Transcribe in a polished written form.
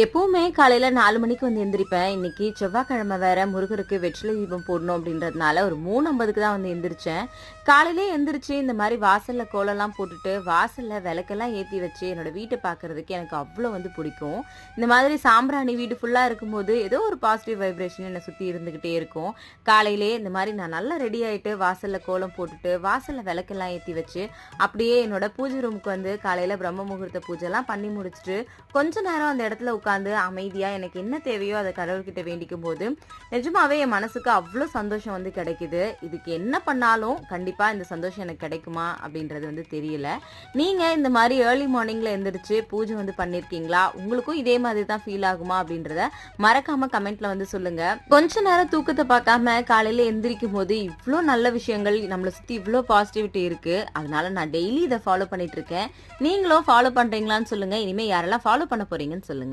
எப்பவுமே காலையில 4 மணிக்கு வந்து எந்திரிப்பேன். இன்னைக்கு செவ்வாய்க்கிழமை வேற முருகருக்கு வெற்றிலை தீபம் போடணும் அப்படின்றதுனால ஒரு 3:50க்கு தான் வந்து எந்திரிச்சேன். காலையிலேயே எந்திரிச்சு இந்த மாரி வாசல்ல கோலம்லாம் போட்டுட்டு, வாசல்ல விளக்கெல்லாம் ஏத்தி வச்சு என்னோட வீட்ட பார்க்கறதுக்கு எனக்கு அவ்ளோ வந்து பிடிக்கும். இந்த மாதிரி சாம்பிராணி வீடு ஃபுல்லா இருக்கும்போது, ஏதோ ஒரு பாசிட்டிவ் வைப்ரேஷன் என்னை சுத்தி இருந்துகிட்டே இருக்கும். காலையிலேயே இந்த மாரி நான் நல்லா ரெடி ஆயிட்டு, வாசல்ல கோலம் போட்டுட்டு, வாசல்ல விளக்கெல்லாம் ஏத்தி வச்சு, அப்படியே என்னோட பூஜை ரூமுக்கு வந்து காலையில பிரம்ம முகூர்த்த பூஜைலாம் பண்ணி முடிச்சுட்டு, கொஞ்ச நேரம் அந்த இடத்துல உட்காந்து அமைதியா எனக்கு என்ன தேவையோ அதை கடவுள்கிட்ட வேண்டிக்கும் போது நிஜமாவே என் மனசுக்கு அவ்வளோ சந்தோஷம் வந்து கிடைக்குது. இதுக்கு என்ன பண்ணாலும் கண்டிப்பா இந்த சந்தோஷம் எனக்கு கிடைக்குமா அப்படின்றது வந்து தெரியல. நீங்க இந்த மாதிரி ஏர்லி மார்னிங்ல எந்திரிச்சு பூஜை வந்து பண்ணிருக்கீங்களா? உங்களுக்கும் இதே மாதிரி தான் ஃபீல் ஆகுமா அப்படின்றத மறக்காம கமெண்ட்ல வந்து சொல்லுங்க. கொஞ்ச நேரம் தூக்கத்தை பார்க்காம காலையில எந்திரிக்கும் போது இவ்வளோ நல்ல விஷயங்கள் நம்மளை சுத்தி இவ்வளோ பாசிட்டிவிட்டி இருக்கு. அதனால நான் டெய்லி இதை ஃபாலோ பண்ணிட்டு இருக்கேன். நீங்களும் ஃபாலோ பண்றீங்களான்னு சொல்லுங்க. இனிமே யாரெல்லாம் ஃபாலோ பண்ண போறீங்கன்னு சொல்லுங்க.